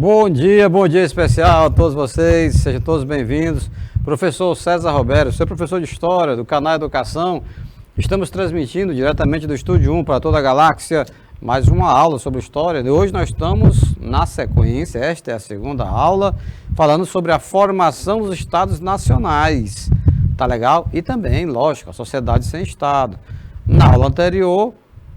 Bom dia especial a todos vocês, sejam todos bem-vindos. Professor César Roberto, seu professor de História do canal Educação. Estamos transmitindo diretamente do Estúdio 1 para toda a galáxia mais uma aula sobre História. E hoje nós estamos na sequência, esta é a segunda aula, falando sobre a formação dos Estados Nacionais. Tá legal? E também, lógico, a sociedade sem Estado. Na aula anterior,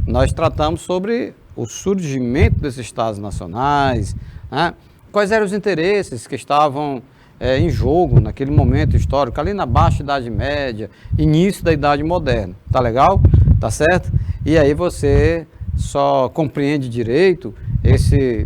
nós tratamos sobre o surgimento desses Estados Nacionais, né? Quais eram os interesses que estavam em jogo naquele momento histórico, ali na Baixa Idade Média, início da Idade Moderna. Tá legal? Tá certo? E aí você só compreende direito esse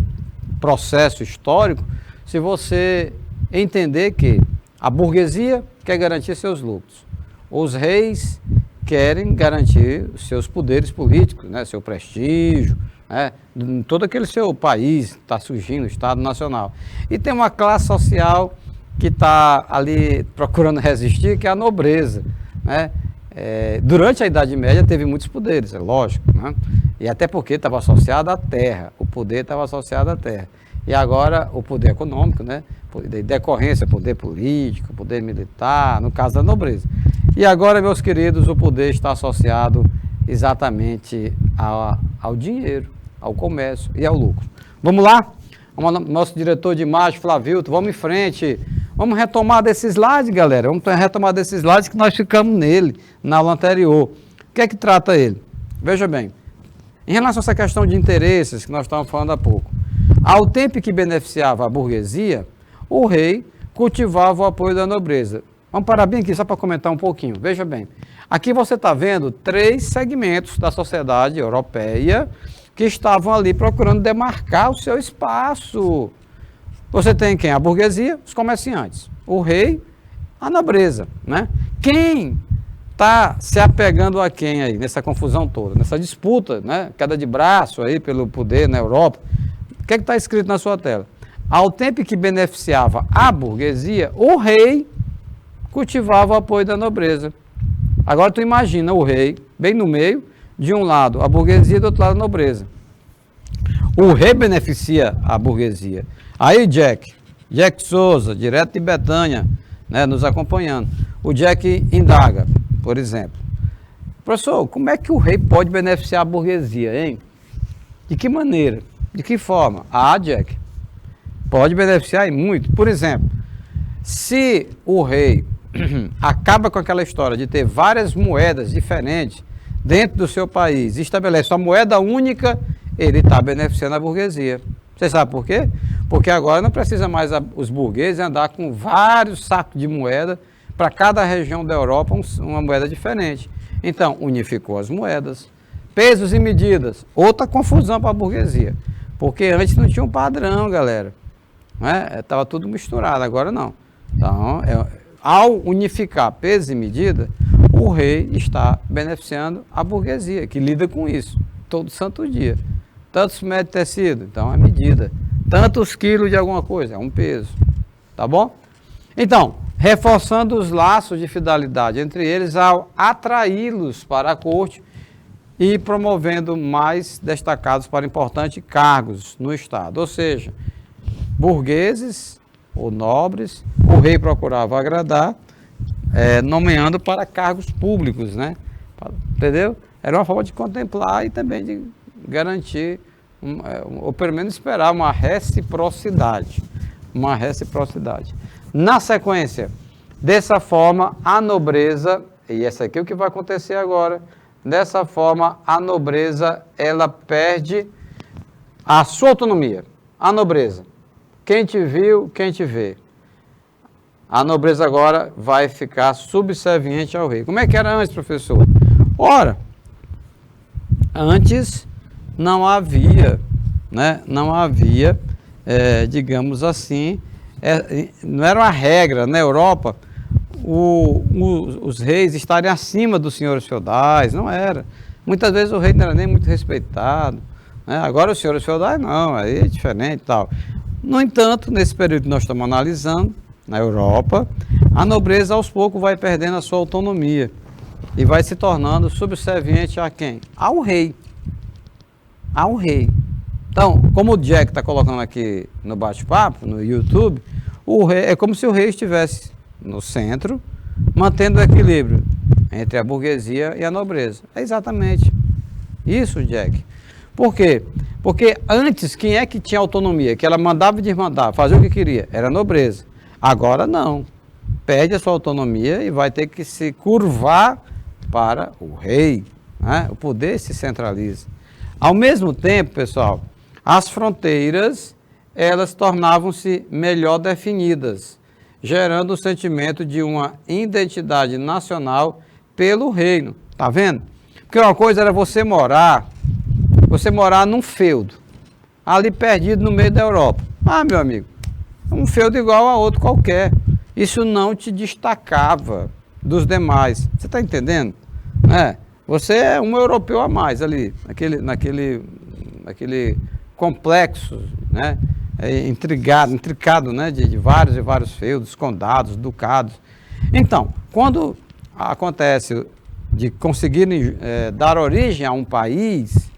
processo histórico se você entender que a burguesia quer garantir seus lucros, os reis querem garantir os seus poderes políticos, né, seu prestígio, né, em todo aquele seu país está surgindo, o Estado Nacional. E tem uma classe social que está ali procurando resistir, que é a nobreza, né? Durante a Idade Média teve muitos poderes, é lógico, né? E até porque estava associado à terra, o poder estava associado à terra. E agora o poder econômico, né? De decorrência, poder político, poder militar, no caso da nobreza. E agora, meus queridos, o poder está associado exatamente ao dinheiro, ao comércio e ao lucro. Vamos lá? Nosso diretor de imagem, Flavilto, vamos em frente. Vamos retomar desse slide, galera. Vamos retomar desse slide que nós ficamos nele na aula anterior. O que é que trata ele? Veja bem, em relação a essa questão de interesses que nós estávamos falando há pouco, ao tempo que beneficiava a burguesia, o rei cultivava o apoio da nobreza. Vamos parar bem aqui só para comentar um pouquinho. Veja bem, aqui você está vendo 3 segmentos da sociedade europeia que estavam ali procurando demarcar o seu espaço. Você tem quem? A burguesia, os comerciantes, o rei, a nobreza, né? Quem está se apegando a quem aí, nessa confusão toda, nessa disputa, né? Queda de braço aí pelo poder na Europa? O que está escrito na sua tela? Ao tempo que beneficiava a burguesia, o rei cultivava o apoio da nobreza. Agora tu imagina o rei, bem no meio, de um lado a burguesia, do outro lado a nobreza. O rei beneficia a burguesia. Aí Jack Souza, direto de Betânia, né, nos acompanhando. O Jack indaga, por exemplo: professor, como é que o rei pode beneficiar a burguesia, hein? De que maneira? De que forma? Ah, Jack, pode beneficiar e muito. Por exemplo, se o rei acaba com aquela história de ter várias moedas diferentes dentro do seu país e estabelece uma moeda única, ele está beneficiando a burguesia. Você sabe por quê? Porque agora não precisa mais os burgueses andar com vários sacos de moeda para cada região da Europa, uma moeda diferente. Então, unificou as moedas, pesos e medidas. Outra confusão para a burguesia, porque antes não tinha um padrão, galera. Estava tudo misturado, agora não. Então, ao unificar peso e medida, o rei está beneficiando a burguesia, que lida com isso todo santo dia. Tantos metros de tecido, então é medida. Tantos quilos de alguma coisa, é um peso. Tá bom? Então, reforçando os laços de fidelidade entre eles ao atraí-los para a corte e promovendo mais destacados para importantes cargos no Estado. Ou seja, burgueses ou nobres, o rei procurava agradar, nomeando para cargos públicos, né? Entendeu? Era uma forma de contemplar e também de garantir, ou pelo menos esperar uma reciprocidade. Uma reciprocidade. Na sequência, dessa forma, a nobreza, e essa aqui é o que vai acontecer agora, dessa forma, a nobreza, ela perde a sua autonomia. A nobreza. Quem te viu, quem te vê. A nobreza agora vai ficar subserviente ao rei. Como é que era antes, professor? Ora, antes não havia, né? Não havia, digamos assim, não era uma regra na Europa os reis estarem acima dos senhores feudais, não era. Muitas vezes o rei não era nem muito respeitado, né? Agora os senhores feudais não, aí é diferente e tal. No entanto, nesse período que nós estamos analisando, na Europa, a nobreza aos poucos vai perdendo a sua autonomia e vai se tornando subserviente a quem? Ao rei. Ao rei. Então, como o Jack está colocando aqui no bate-papo, no YouTube, o rei, é como se o rei estivesse no centro, mantendo o equilíbrio entre a burguesia e a nobreza. É exatamente isso, Jack. Por quê? Porque antes, quem é que tinha autonomia? Que ela mandava e desmandava, fazia o que queria, era a nobreza. Agora não. Perde a sua autonomia e vai ter que se curvar para o rei. Né? O poder se centraliza. Ao mesmo tempo, pessoal, as fronteiras, elas tornavam-se melhor definidas, gerando o sentimento de uma identidade nacional pelo reino. Tá vendo? Porque uma coisa era você morar num feudo, ali perdido no meio da Europa. Ah, meu amigo, um feudo igual a outro qualquer. Isso não te destacava dos demais. Você está entendendo? Você é um europeu a mais ali, naquele complexo, né? Intricado, né? De vários e vários feudos, condados, ducados. Então, quando acontece de conseguirem dar origem a um país,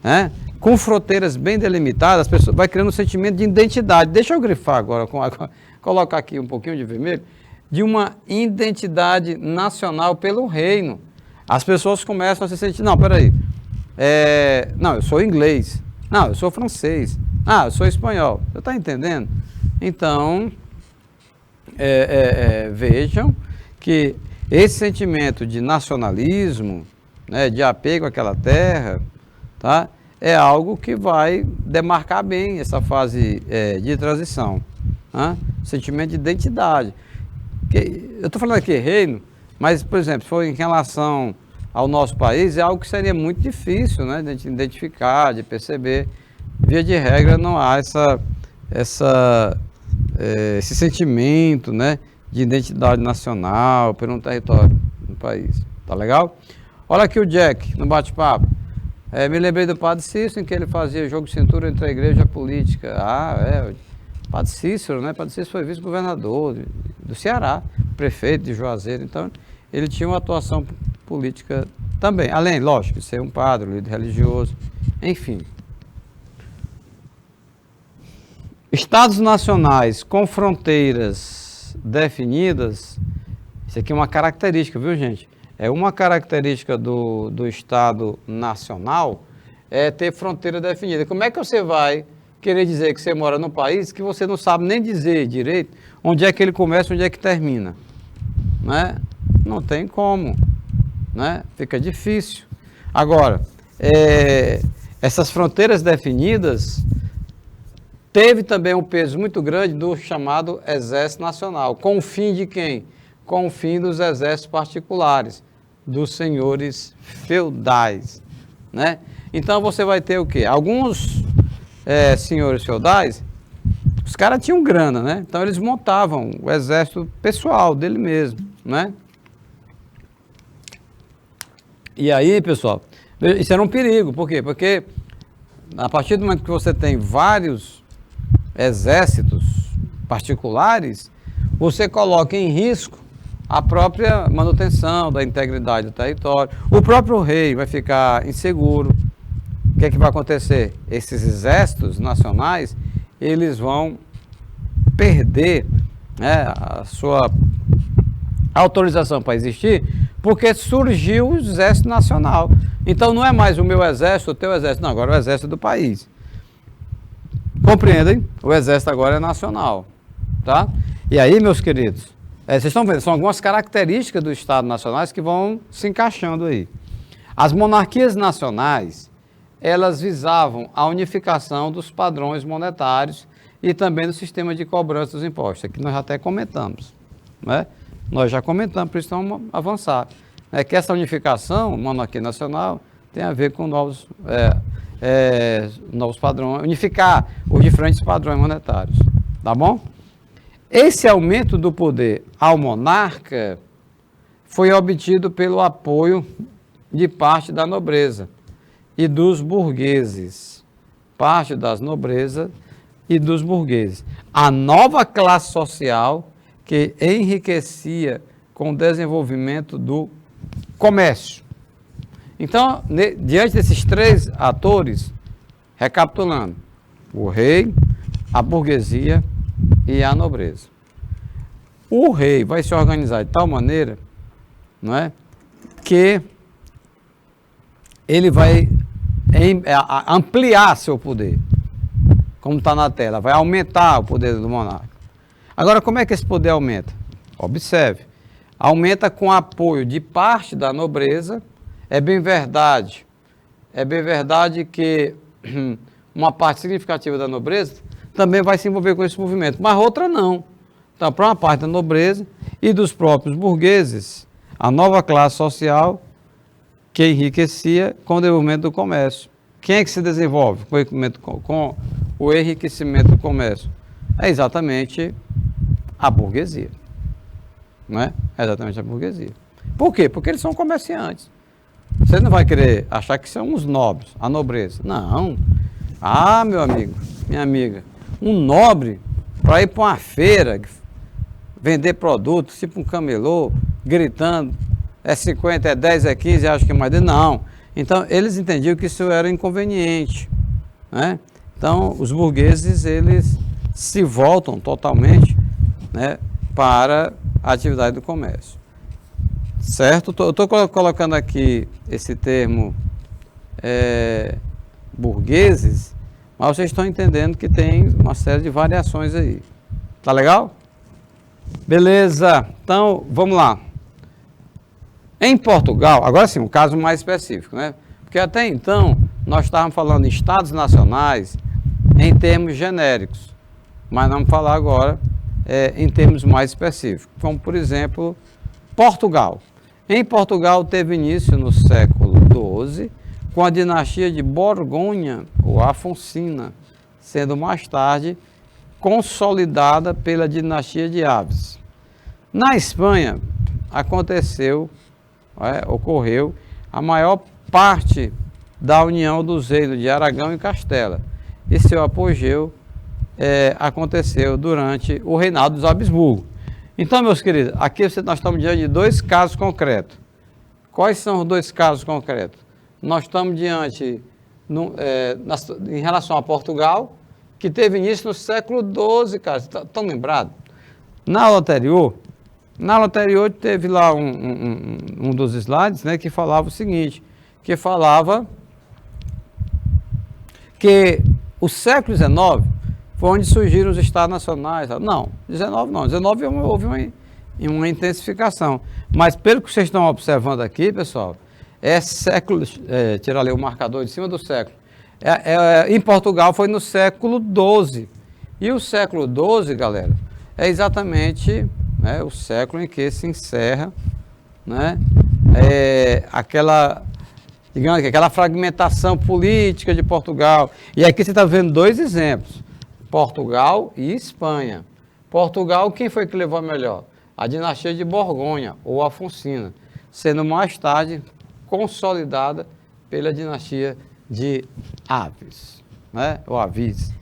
né? Com fronteiras bem delimitadas, as pessoas vai criando um sentimento de identidade. Deixa eu grifar agora, colocar aqui um pouquinho de vermelho, de uma identidade nacional pelo reino. As pessoas começam a se sentir, não, peraí, não, eu sou inglês, não, eu sou francês, eu sou espanhol, você está entendendo? Então, vejam que esse sentimento de nacionalismo, né, de apego àquela terra, tá, é algo que vai demarcar bem essa fase de transição. Né? Sentimento de identidade. Eu estou falando aqui reino, mas, por exemplo, se for em relação ao nosso país, é algo que seria muito difícil, né, de identificar, de perceber. Via de regra, não há esse sentimento, né, de identidade nacional por um território do país. Tá legal? Olha aqui o Jack, no bate-papo. Me lembrei do Padre Cícero, em que ele fazia jogo de cintura entre a igreja e a política. Padre Cícero, né? Padre Cícero foi vice-governador do Ceará, prefeito de Juazeiro. Então, ele tinha uma atuação política também. Além, lógico, de ser um padre, um líder religioso, enfim. Estados nacionais com fronteiras definidas, isso aqui é uma característica, viu, gente? É uma característica do Estado nacional, ter fronteira definida. Como é que você vai querer dizer que você mora num país que você não sabe nem dizer direito onde é que ele começa, onde é que termina? Né? Não tem como, né? Fica difícil. Agora, essas fronteiras definidas teve também um peso muito grande do chamado Exército Nacional. Com o fim de quem? Com o fim dos exércitos particulares, dos senhores feudais, né? Então você vai ter o quê? Alguns senhores feudais, os caras tinham grana, né? Então eles montavam o exército pessoal dele mesmo, né? E aí, pessoal, isso era um perigo. Por quê? Porque a partir do momento que você tem vários exércitos particulares, você coloca em risco a própria manutenção da integridade do território. O próprio rei vai ficar inseguro. O que é que vai acontecer? Esses exércitos nacionais, eles vão perder, né, a sua autorização para existir, porque surgiu o exército nacional. Então não é mais o meu exército, o teu exército, não, agora é o exército do país. Compreendem? O exército agora é nacional, tá? E aí, meus queridos, vocês estão vendo, são algumas características do Estado nacionais que vão se encaixando aí. As monarquias nacionais, elas visavam a unificação dos padrões monetários e também do sistema de cobrança dos impostos. Aqui nós já até comentamos, né? Nós já comentamos, por isso vamos avançar. Que essa unificação, monarquia nacional, tem a ver com novos padrões, unificar os diferentes padrões monetários, tá bom? Esse aumento do poder ao monarca foi obtido pelo apoio de parte da nobreza e dos burgueses, parte das nobrezas e dos burgueses. A nova classe social que enriquecia com o desenvolvimento do comércio. Então, diante desses três atores, Recapitulando, o rei, a burguesia e a nobreza. O rei vai se organizar de tal maneira, não é, que ele vai ampliar seu poder, como está na tela, vai aumentar o poder do monarca. Agora, como é que esse poder aumenta? Observe, aumenta com apoio de parte da nobreza. É bem verdade que uma parte significativa da nobreza também vai se envolver com esse movimento, mas outra não. Então, para uma parte da nobreza e dos próprios burgueses, a nova classe social que enriquecia com o desenvolvimento do comércio. Quem é que se desenvolve com o enriquecimento do comércio? É exatamente a burguesia. Não é? É exatamente a burguesia. Por quê? Porque eles são comerciantes. Você não vai querer achar que são os nobres, a nobreza. Não. Ah, meu amigo, minha amiga, um nobre para ir para uma feira, vender produtos, tipo um camelô, gritando, é 50, é 10, é 15, acho que é mais de... Não. Então, eles entendiam que isso era inconveniente, né? Então, os burgueses, eles se voltam totalmente, né, para a atividade do comércio. Certo? Eu estou colocando aqui esse termo burgueses, mas vocês estão entendendo que tem uma série de variações aí. Tá legal? Beleza. Então, vamos lá. Em Portugal, agora sim, um caso mais específico, né? Porque até então, nós estávamos falando em estados nacionais em termos genéricos, mas vamos falar agora em termos mais específicos, como, por exemplo, Portugal. Em Portugal, teve início no século XII, com a dinastia de Borgonha, ou Afonsina, sendo mais tarde consolidada pela dinastia de Aves. Na Espanha, ocorreu a maior parte da união dos reinos de Aragão e Castela, e seu apogeu aconteceu durante o reinado dos Habsburgo. Então, meus queridos, aqui nós estamos diante de dois casos concretos. Quais são os dois casos concretos? Nós estamos diante, em relação a Portugal, que teve início no século XII, cara, estão lembrados? Na aula anterior teve lá um dos slides, né, que falava o seguinte, que falava que o século XIX foi onde surgiram os estados nacionais. Não, 19 não, 19 houve uma intensificação. Mas pelo que vocês estão observando aqui, pessoal, é século, tirar ali o marcador de cima do século. Em Portugal foi no século XII. E o século XII, galera, é exatamente, né, o século em que se encerra, né, aquela fragmentação política de Portugal. E aqui você está vendo dois exemplos, Portugal e Espanha. Portugal, quem foi que levou a melhor? A dinastia de Borgonha, ou Afonsina, sendo mais tarde consolidada pela dinastia de Aves, né, ou Avis.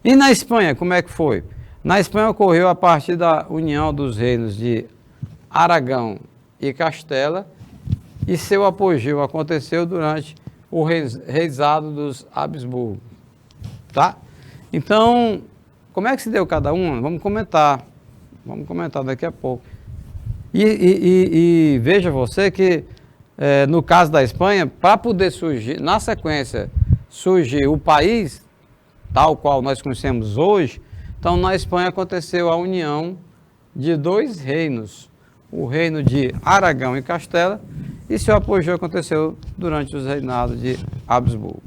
E na Espanha, como é que foi? Na Espanha ocorreu a partir da união dos reinos de Aragão e Castela, e seu apogeu aconteceu durante o reinado dos Habsburgo. Tá? Então, como é que se deu cada um? Vamos comentar daqui a pouco. E veja você que, no caso da Espanha, para poder surgir, na sequência, surgir o país, tal qual nós conhecemos hoje, então na Espanha aconteceu a união de dois reinos, o reino de Aragão e Castela, e seu apogeu aconteceu durante os reinados de Habsburgo.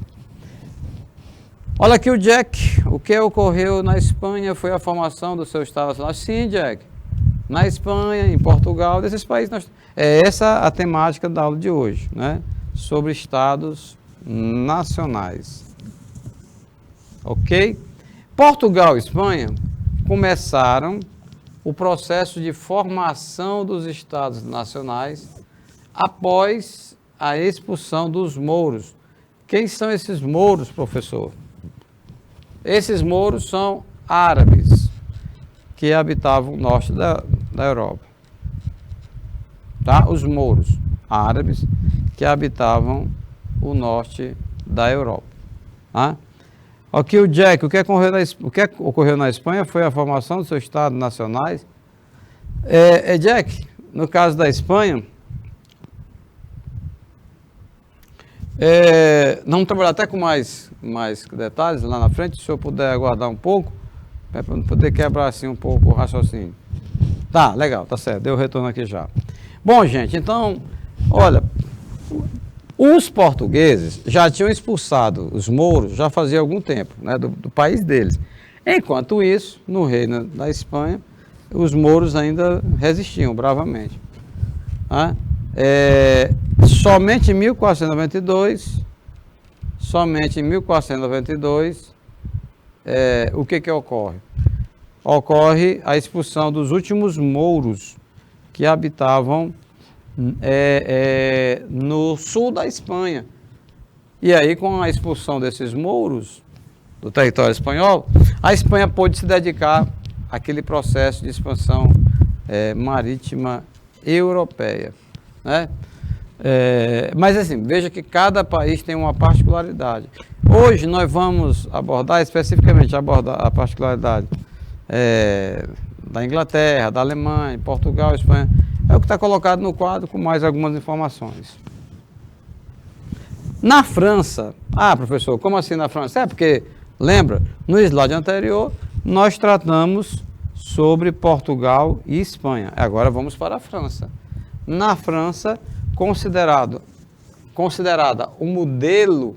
Olha aqui o Jack, o que ocorreu na Espanha foi a formação do seu Estado Nacional. Sim, Jack, na Espanha, em Portugal, desses países, essa a temática da aula de hoje, né? Sobre Estados nacionais. Ok? Portugal e Espanha começaram o processo de formação dos Estados nacionais após a expulsão dos mouros. Quem são esses mouros, professor? Esses mouros são árabes que habitavam o norte da Europa. Tá? Os mouros árabes que habitavam o norte da Europa. Tá? Ok, o Jack, o que ocorreu na Espanha foi a formação dos seus estados nacionais. Jack, no caso da Espanha, vamos trabalhar até com mais detalhes lá na frente, se o senhor puder aguardar um pouco, para poder quebrar assim um pouco o raciocínio. Tá, legal, tá certo, deu retorno aqui já. Bom, gente, então, olha, os portugueses já tinham expulsado os mouros já fazia algum tempo, né, do país deles. Enquanto isso, no reino da Espanha, os mouros ainda resistiam bravamente. Tá? Somente em 1492, o que ocorre? Ocorre a expulsão dos últimos mouros que habitavam no sul da Espanha. E aí, com a expulsão desses mouros do território espanhol, a Espanha pôde se dedicar àquele processo de expansão marítima europeia, né? Mas assim, veja que cada país tem uma particularidade. Hoje nós vamos abordar especificamente a particularidade da Inglaterra, da Alemanha, Portugal, Espanha. É o que está colocado no quadro com mais algumas informações. Na França, professor, como assim na França? Porque, lembra, no slide anterior, nós tratamos sobre Portugal e Espanha. Agora vamos para a França. Na França, considerada o modelo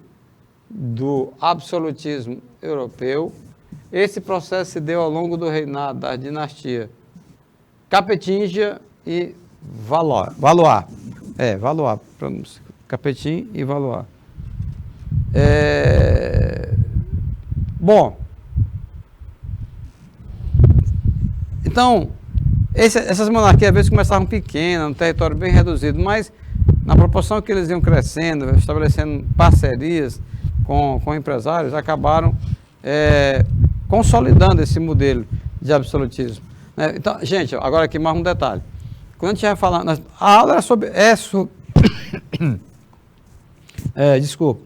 do absolutismo europeu, esse processo se deu ao longo do reinado da dinastia Capetinga e Valois. Capetinga e Valois. Bom, então, essas monarquias às vezes começavam pequenas, num território bem reduzido, mas na proporção que eles iam crescendo, estabelecendo parcerias com empresários, acabaram consolidando esse modelo de absolutismo. Então, gente, agora aqui mais um detalhe. Quando a gente vai falar, a aula era sobre... desculpa.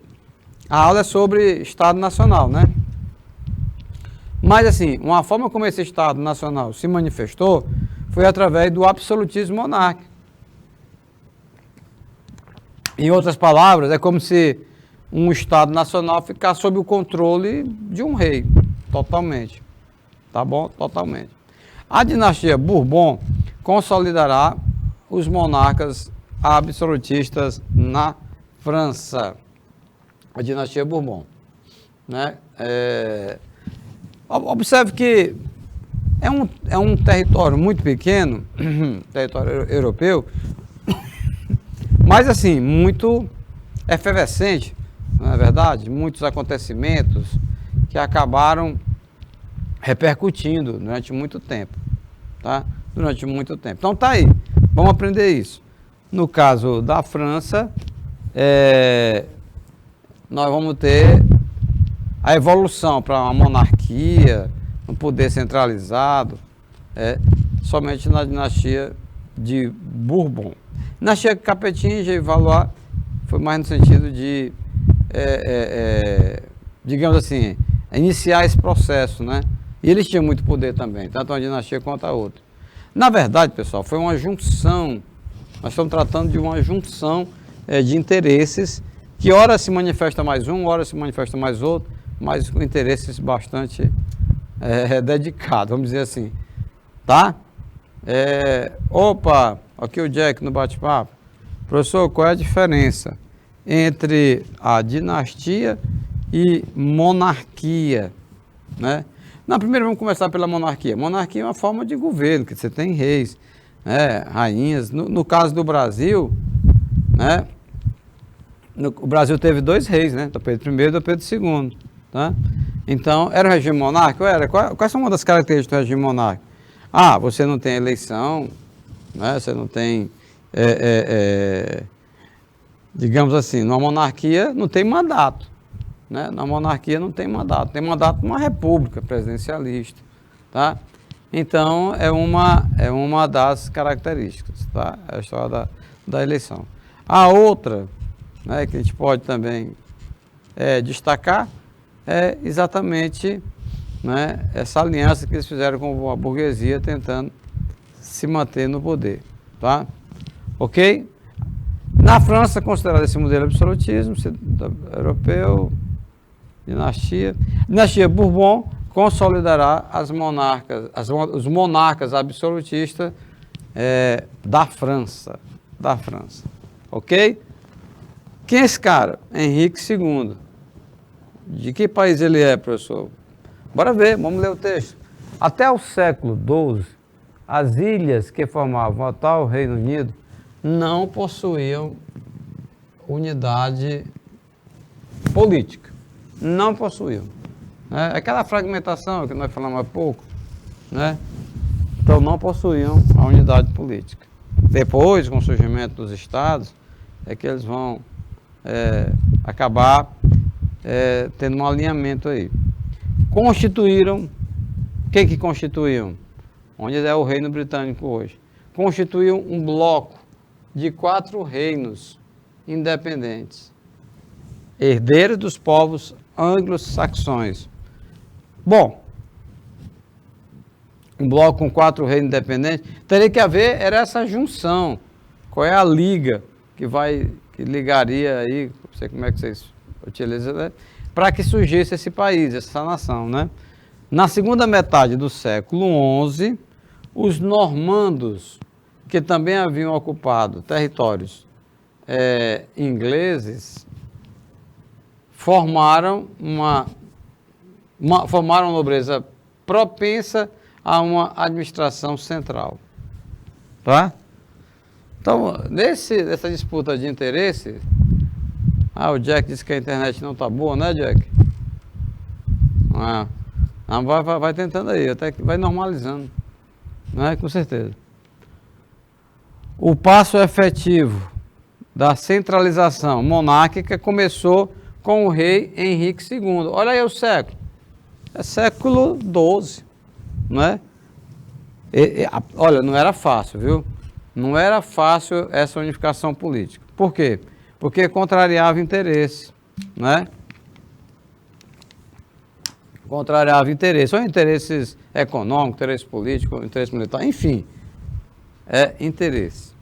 A aula é sobre Estado Nacional, né? Mas, assim, uma forma como esse Estado Nacional se manifestou foi através do absolutismo monárquico. Em outras palavras, é como se um Estado Nacional ficasse sob o controle de um rei, totalmente. Tá bom? Totalmente. A dinastia Bourbon consolidará os monarcas absolutistas na França. A dinastia Bourbon, né? Observe que é um território muito pequeno, território europeu, mas assim, muito efervescente, não é verdade? Muitos acontecimentos que acabaram repercutindo durante muito tempo, tá? Durante muito tempo. Então tá aí, vamos aprender isso. No caso da França, nós vamos ter a evolução para uma monarquia, um poder centralizado, somente na dinastia de Bourbon. Dinastia Capetinga e Valois foi mais no sentido de, digamos assim, iniciar esse processo, né? E eles tinham muito poder também, tanto uma dinastia quanto a outra. Na verdade, pessoal, foi uma junção, nós estamos tratando de uma junção de interesses, que ora se manifesta mais um, ora se manifesta mais outro, mas com interesses bastante dedicados, vamos dizer assim, tá? Aqui o Jack no bate-papo. Professor, qual é a diferença entre a dinastia e monarquia, né? Primeiro vamos começar pela monarquia. Monarquia é uma forma de governo, que você tem reis, rainhas. No caso do Brasil, né? O Brasil teve 2 reis, né? Do Pedro I e do Pedro II. Tá? Então, era um regime monárquico? Era. Quais são uma das características do regime monárquico? Você não tem eleição, né? Você não tem, digamos assim, numa monarquia não tem mandato. Né? Na monarquia não tem mandato. Tem mandato numa república presidencialista. Tá? Então, é uma das características, tá? É a história da eleição. A outra, né, que a gente pode também destacar, é exatamente, né, essa aliança que eles fizeram com a burguesia, tentando se manter no poder, tá? Ok? Na França, considerado esse modelo absolutismo europeu, dinastia Bourbon consolidará os monarcas absolutistas da França, ok? Quem é esse cara? Henrique II. De que país ele é, professor? Bora ver, vamos ler o texto. Até o século XII, as ilhas que formavam o atual Reino Unido não possuíam unidade política. Não possuíam. Né? Aquela fragmentação que nós falamos há pouco, né? Então não possuíam a unidade política. Depois, com o surgimento dos estados, é que eles vão acabar tendo um alinhamento aí. Constituíram, o que constituíam? Onde é o reino britânico hoje? Constituíam um bloco de 4 reinos independentes, herdeiros dos povos anglo-saxões. Bom, um bloco com 4 reinos independentes, teria que haver, era essa junção. Qual é a liga que ligaria aí, não sei como é que vocês utilizam, né? Para que surgisse esse país, essa nação, né? Na segunda metade do século XI, os normandos, que também haviam ocupado territórios ingleses, formaram uma nobreza propensa a uma administração central, tá? Então, nessa disputa de interesse, o Jack disse que a internet não tá boa, né, Jack? Vai tentando aí, até que vai normalizando, né? Com certeza. O passo efetivo da centralização monárquica começou com o rei Henrique II. Olha aí o século. É século XII, né? Olha, não era fácil, viu? Não era fácil essa unificação política. Por quê? Porque contrariava interesse, né? Contrariava interesse, ou interesses econômicos, interesse político, interesse militar, enfim, interesse,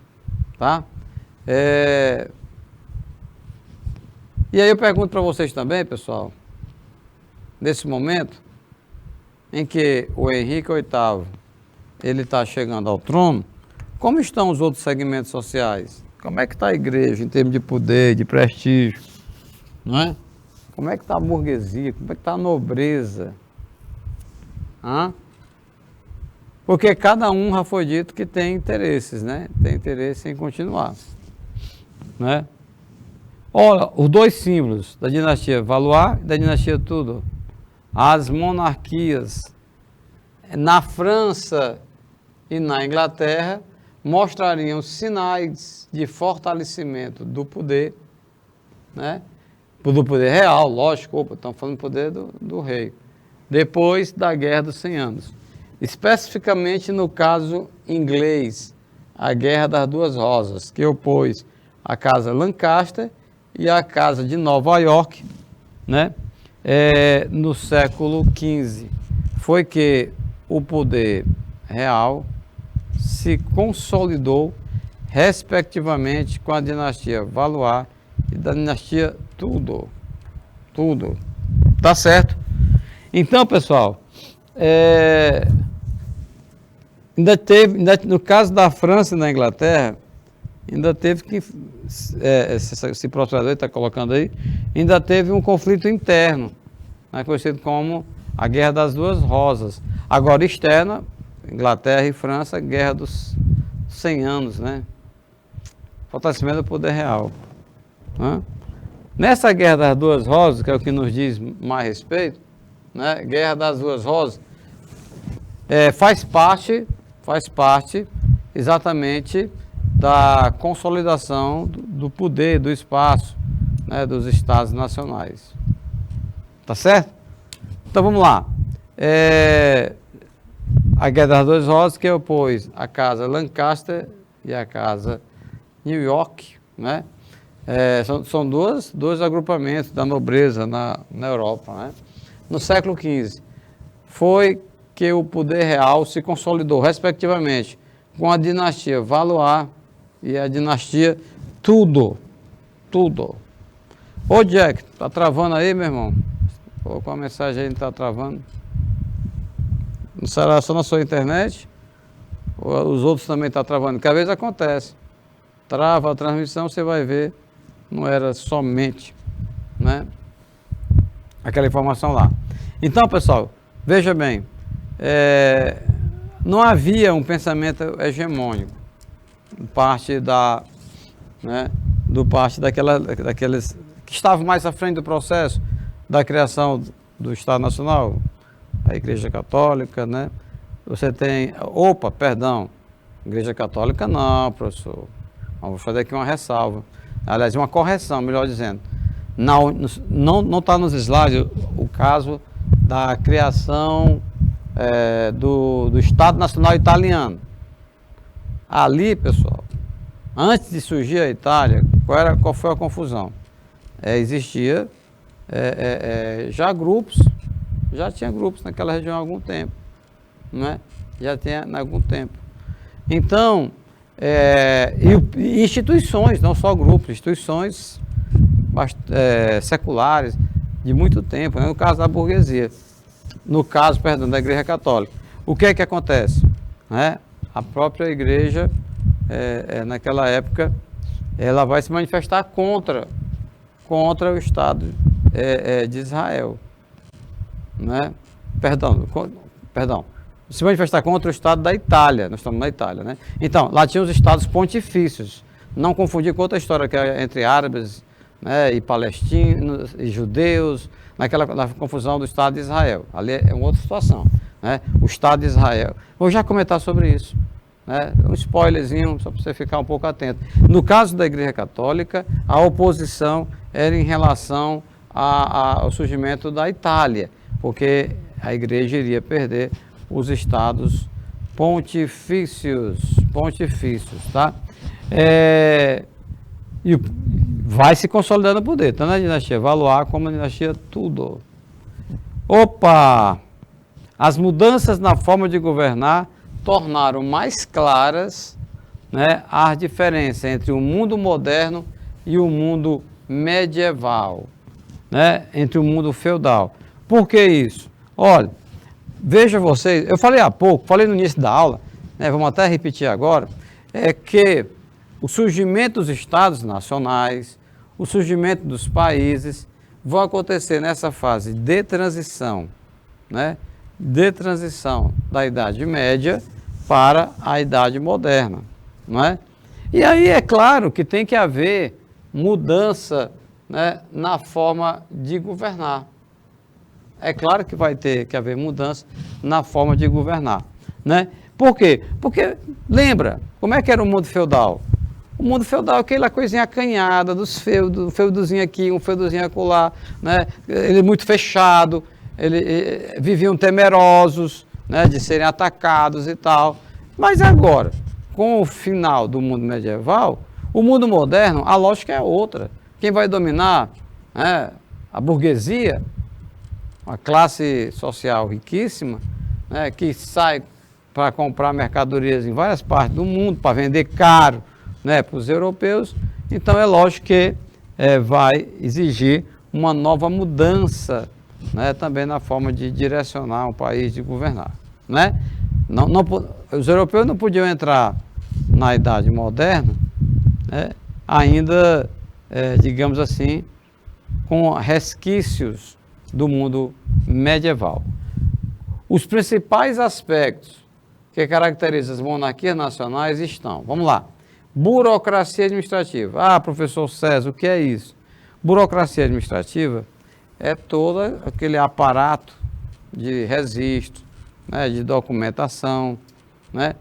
tá? E aí eu pergunto para vocês também, pessoal, nesse momento em que o Henrique VIII ele está chegando ao trono, como estão os outros segmentos sociais? Como é que está a igreja em termos de poder, de prestígio? Não é? Como é que está a burguesia? Como é que está a nobreza? Porque cada um já foi dito que tem interesses, né? Tem interesse em continuar, né? Olha, os 2 símbolos da dinastia Valois e da dinastia Tudor. As monarquias na França e na Inglaterra mostrariam sinais de fortalecimento do poder, né? Do poder real, lógico, estamos falando do poder do rei, depois da Guerra dos 100 Anos. Especificamente no caso inglês, a Guerra das Duas Rosas, que opôs a Casa Lancaster e a Casa de Nova York, né? No século XV. Foi que o poder real se consolidou, respectivamente, com a dinastia Valois e da dinastia Tudor. Tá certo? Então, pessoal, no caso da França e da Inglaterra, ainda teve que, esse procurador está colocando aí, ainda teve um conflito interno, né, conhecido como a Guerra das Duas Rosas. Agora, externa, Inglaterra e França, Guerra dos 100 Anos, né? Fortalecimento do poder real. Né? Nessa Guerra das Duas Rosas, que é o que nos diz mais respeito, né? Guerra das Duas Rosas, faz parte exatamente da consolidação do poder, do espaço, né, dos estados nacionais. Tá certo? Então vamos lá. A Guerra das Duas Rosas, que opôs a Casa Lancaster e a Casa New York, né? São dois agrupamentos da nobreza na Europa, né? no século XV, foi que o poder real se consolidou, respectivamente, com a dinastia Valois e a dinastia Tudor. Ô Jack, tá travando aí, meu irmão? Ou com a mensagem aí não tá travando? Não será só na sua internet? Ou os outros também estão travando? Porque às vezes acontece. Trava a transmissão, você vai ver, não era somente, né, aquela informação lá. Então, pessoal, veja bem, não havia um pensamento hegemônico, parte daqueles que estavam mais à frente do processo da criação do Estado Nacional, a Igreja Católica, né? Você tem, Igreja Católica não, professor. Vou fazer aqui uma ressalva, aliás, uma correção, melhor dizendo. Não está nos slides o caso da criação do Estado Nacional Italiano. Ali, pessoal, antes de surgir a Itália, qual foi a confusão? Existia já tinha grupos naquela região há algum tempo, né? Já tinha há algum tempo. Então, e instituições, não só grupos, instituições seculares de muito tempo, né? No caso da burguesia, no caso, perdão, da Igreja Católica. O que é que acontece? Né? A própria Igreja, naquela época, ela vai se manifestar contra o Estado de Israel, né? Perdão, se manifestar contra o Estado da Itália, nós estamos na Itália, né? Então, lá tinha os Estados pontifícios, não confundir com outra história que é entre árabes, né, e palestinos e judeus, na confusão do Estado de Israel. Ali é uma outra situação, né? O Estado de Israel. Vou já comentar sobre isso, né? Um spoilerzinho, só para você ficar um pouco atento. No caso da Igreja Católica, a oposição era em relação ao surgimento da Itália, porque a Igreja iria perder os estados pontifícios, tá? E vai se consolidando o poder, tanto na dinastia Valois como na dinastia Tudor. As mudanças na forma de governar tornaram mais claras, né, as diferenças entre o mundo moderno e o mundo medieval, né, entre o mundo feudal. Por que isso? Olha, veja vocês, eu falei há pouco, falei no início da aula, né, vamos até repetir agora, que o surgimento dos estados nacionais, o surgimento dos países, vão acontecer nessa fase de transição, né, da Idade Média para a Idade Moderna, não é? E aí é claro que tem que haver mudança, né, na forma de governar. É claro que vai ter que haver mudança na forma de governar, né? Por quê? Porque, lembra, como é que era o mundo feudal? O mundo feudal é aquela coisinha acanhada, dos feudos, um feudozinho aqui, um feudozinho acolá, né? Ele é muito fechado, viviam temerosos, né, de serem atacados e tal. Mas agora, com o final do mundo medieval, o mundo moderno, a lógica é outra. Quem vai dominar, né, a burguesia, uma classe social riquíssima, né, que sai para comprar mercadorias em várias partes do mundo, para vender caro, né, para os europeus. Então é lógico que vai exigir uma nova mudança, né, também na forma de direcionar um país, de governar, né? Os europeus não podiam entrar na Idade Moderna, né, ainda, digamos assim, com resquícios do mundo medieval. Os principais aspectos que caracterizam as monarquias nacionais estão, vamos lá, burocracia administrativa. Professor César, o que é isso? Burocracia administrativa é todo aquele aparato de registro, né, de documentação, né,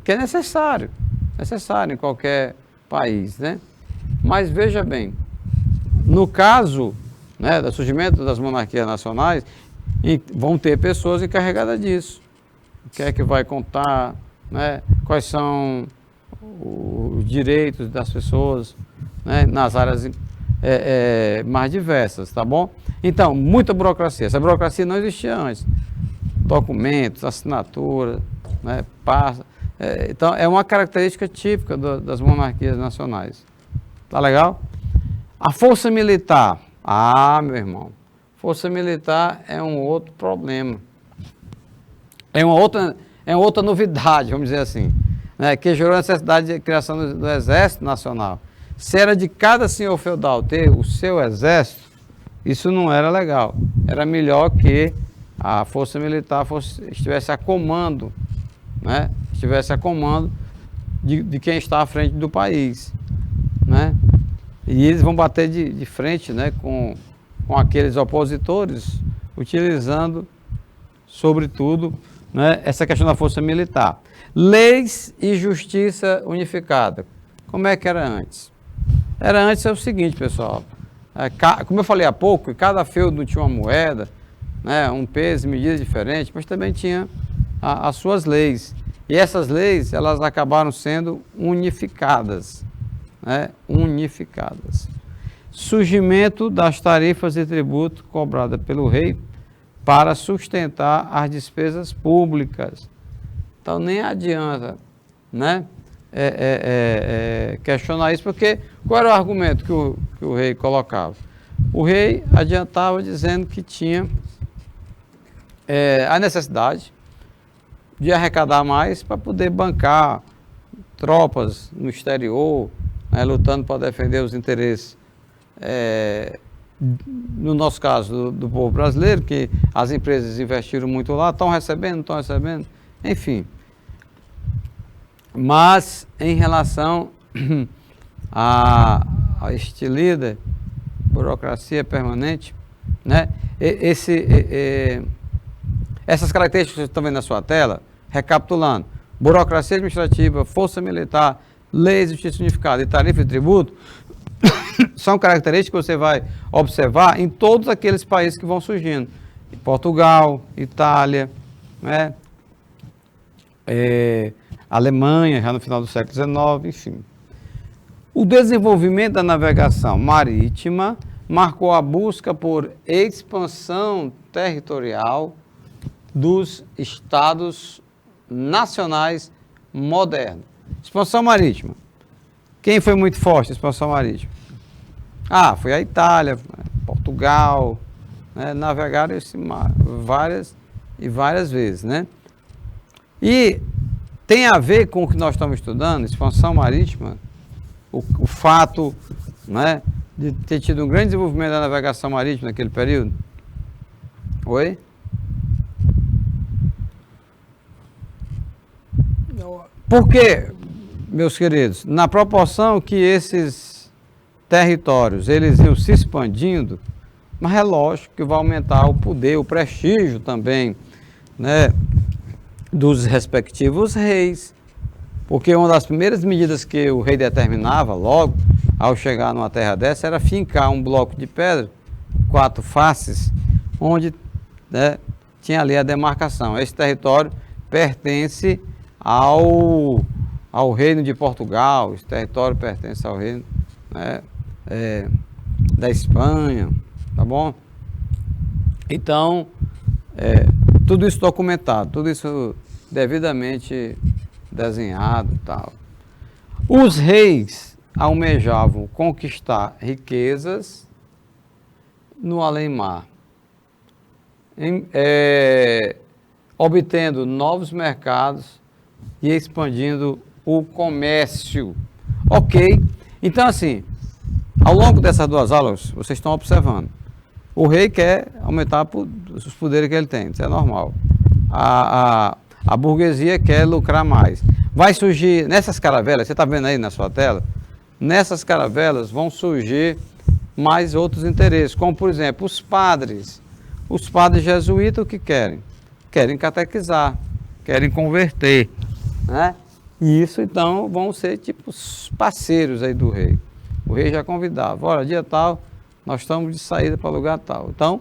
que é necessário em qualquer país, né? Mas veja bem, no caso, né, do surgimento das monarquias nacionais, vão ter pessoas encarregadas disso. O que é que vai contar, né, quais são os direitos das pessoas, né, nas áreas mais diversas, tá bom? Então, muita burocracia. Essa burocracia não existia antes. Documentos, assinatura, né, passa. Então, é uma característica típica das monarquias nacionais. Tá legal? A força militar. Ah, meu irmão. Força militar é um outro problema. É uma outra novidade, vamos dizer assim, né, que gerou a necessidade de criação do Exército Nacional. Se era de cada senhor feudal ter o seu exército, isso não era legal. Era melhor que a força militar estivesse a comando, né? Estivesse a comando de quem está à frente do país, né? E eles vão bater de frente, né, com aqueles opositores, utilizando, sobretudo, né, essa questão da força militar. Leis e justiça unificada. Como é que era antes? Era antes o seguinte, pessoal. Como eu falei há pouco, cada feudo tinha uma moeda, né, um peso e medidas diferentes, mas também tinha as suas leis. E essas leis, elas acabaram sendo unificadas, né, unificadas. Surgimento das tarifas e tributos cobradas pelo rei para sustentar as despesas públicas. Então nem adianta, né, questionar isso, porque qual era o argumento que o rei colocava? O rei adiantava dizendo que tinha a necessidade de arrecadar mais para poder bancar tropas no exterior, né, lutando para defender os interesses, no nosso caso, do povo brasileiro, que as empresas investiram muito lá, estão recebendo, não estão recebendo, enfim. Mas, em relação a este líder, burocracia permanente, né, essas características que vocês estão vendo na sua tela, recapitulando: burocracia administrativa, força militar, leis de justiça unificada e tarifa e tributo, são características que você vai observar em todos aqueles países que vão surgindo. Portugal, Itália, né, Alemanha, já no final do século XIX, enfim. O desenvolvimento da navegação marítima marcou a busca por expansão territorial dos estados nacionais modernos. Expansão marítima. Quem foi muito forte na expansão marítima? Foi a Itália, Portugal, né, navegaram esse mar várias e várias vezes, né? E tem a ver com o que nós estamos estudando, expansão marítima, o fato, né, de ter tido um grande desenvolvimento da navegação marítima naquele período? Oi? Por quê, meus queridos? Na proporção que esses territórios eles iam se expandindo, mas é lógico que vai aumentar o poder, o prestígio também, né, dos respectivos reis, porque uma das primeiras medidas que o rei determinava logo ao chegar numa terra dessa era fincar um bloco de pedra, 4 faces, onde, né, tinha ali a demarcação. Esse território pertence ao reino de Portugal, esse território pertence ao reino, né, da Espanha, tá bom? Então, tudo isso documentado, tudo isso devidamente desenhado e tal. Os reis almejavam conquistar riquezas no além-mar, obtendo novos mercados e expandindo o comércio. Ok? Então, assim, ao longo dessas 2 aulas, vocês estão observando. O rei quer aumentar os poderes que ele tem, isso é normal. A burguesia quer lucrar mais. Vai surgir, nessas caravelas, você está vendo aí na sua tela, nessas caravelas vão surgir mais outros interesses, como, por exemplo, os padres. Os padres jesuítas, o que querem? Querem catequizar, querem converter, né? E isso, então, vão ser tipo os parceiros aí do rei. O rei já convidava: olha, dia tal, nós estamos de saída para lugar tal. Então,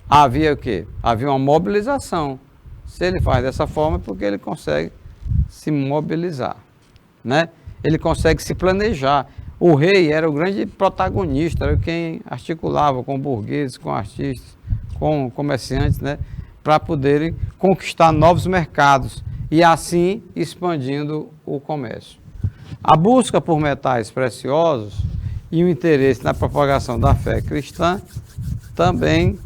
havia o quê? Havia uma mobilização. Se ele faz dessa forma, é porque ele consegue se mobilizar, né? Ele consegue se planejar. O rei era o grande protagonista, era quem articulava com burgueses, com artistas, com comerciantes, né, para poderem conquistar novos mercados e assim expandindo o comércio. A busca por metais preciosos e o interesse na propagação da fé cristã também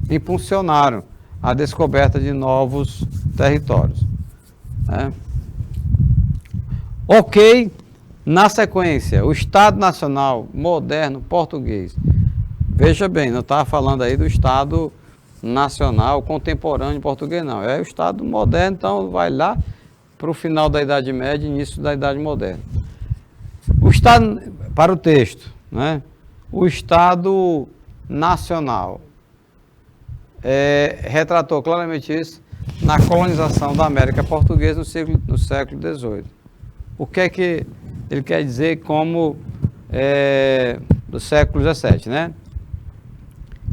impulsionaram a descoberta de novos territórios. Né? Ok, na sequência, o Estado Nacional Moderno Português. Veja bem, não estava falando aí do Estado Nacional Contemporâneo Português, não. É o Estado Moderno, então vai lá para o final da Idade Média e início da Idade Moderna. O Estado, para o texto, né? O Estado Nacional retratou claramente isso na colonização da América Portuguesa no século XVIII. O que é que ele quer dizer como do século XVII, né?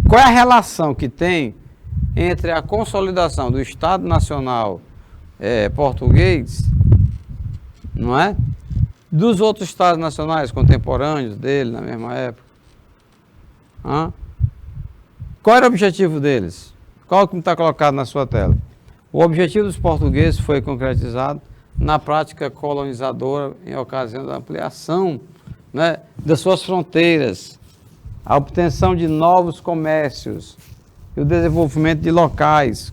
Qual é a relação que tem entre a consolidação do Estado Nacional português, não é? Dos outros Estados nacionais contemporâneos dele, na mesma época? Qual era o objetivo deles? Qual que está colocado na sua tela? O objetivo dos portugueses foi concretizado na prática colonizadora em ocasião da ampliação, né, das suas fronteiras, a obtenção de novos comércios e o desenvolvimento de locais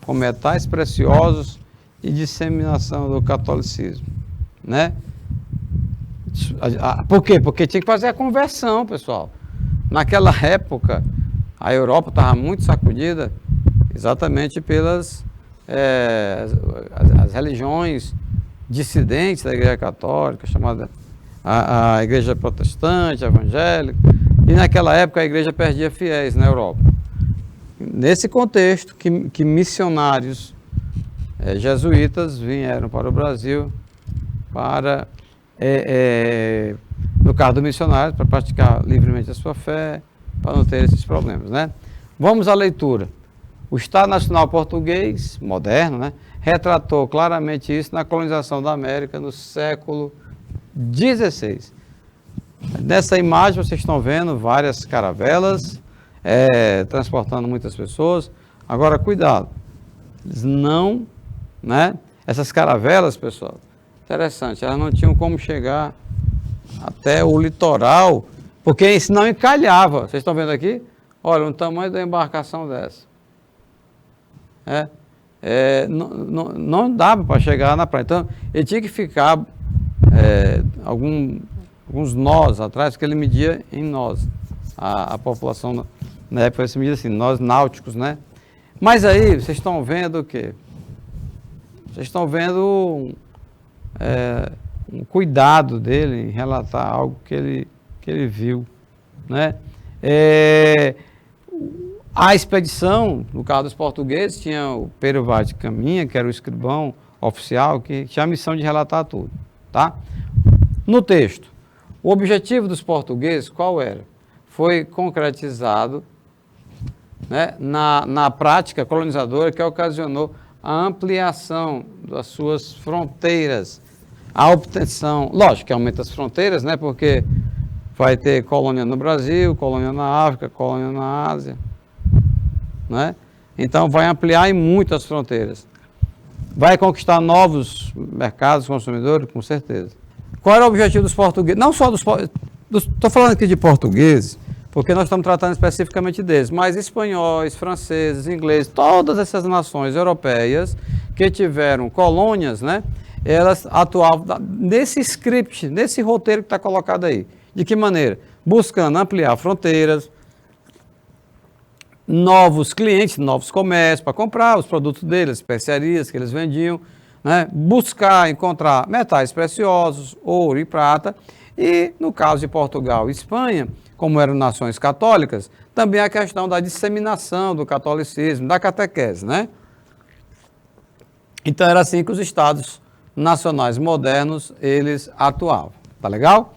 com metais preciosos e disseminação do catolicismo, né? Por quê? Porque tinha que fazer a conversão, pessoal. Naquela época, a Europa estava muito sacudida exatamente pelas as religiões dissidentes da Igreja Católica, chamada a Igreja Protestante, evangélica, e naquela época a Igreja perdia fiéis na Europa. Nesse contexto que missionários jesuítas vieram para o Brasil para, no caso do missionário, para praticar livremente a sua fé, para não ter esses problemas, né? Vamos à leitura. O Estado Nacional Português, moderno, né, retratou claramente isso na colonização da América no século XVI. Nessa imagem vocês estão vendo várias caravelas transportando muitas pessoas. Agora, cuidado, eles não, né? Essas caravelas, pessoal, interessante, elas não tinham como chegar até o litoral, porque senão encalhava. Vocês estão vendo aqui? Olha, o tamanho da embarcação dessa. Não dava para chegar na praia. Então, ele tinha que ficar alguns nós atrás, porque ele media em nós. A população, na época, se media assim, nós náuticos, né? Mas aí, vocês estão vendo o quê? Vocês estão vendo um cuidado dele em relatar algo que ele viu, né? A expedição, no caso dos portugueses, tinha o Pero Vaz de Caminha, que era o escrivão oficial, que tinha a missão de relatar tudo, tá? No texto, o objetivo dos portugueses, qual era? Foi concretizado, né, na prática colonizadora que ocasionou a ampliação das suas fronteiras, a obtenção, lógico que aumenta as fronteiras, né, porque vai ter colônia no Brasil, colônia na África, colônia na Ásia, né? Então vai ampliar em muitas fronteiras. Vai conquistar novos mercados consumidores, com certeza. Qual era o objetivo dos portugueses? Não só estou falando aqui de portugueses, porque nós estamos tratando especificamente deles, mas espanhóis, franceses, ingleses, todas essas nações europeias que tiveram colônias, né? Elas atuavam nesse script, nesse roteiro que está colocado aí. De que maneira? Buscando ampliar fronteiras, novos clientes, novos comércios para comprar os produtos deles, especiarias que eles vendiam, né? Buscar encontrar metais preciosos, ouro e prata, e no caso de Portugal e Espanha, como eram nações católicas, também a questão da disseminação do catolicismo, da catequese, né? Então era assim que os estados nacionais modernos, eles atuavam, tá legal?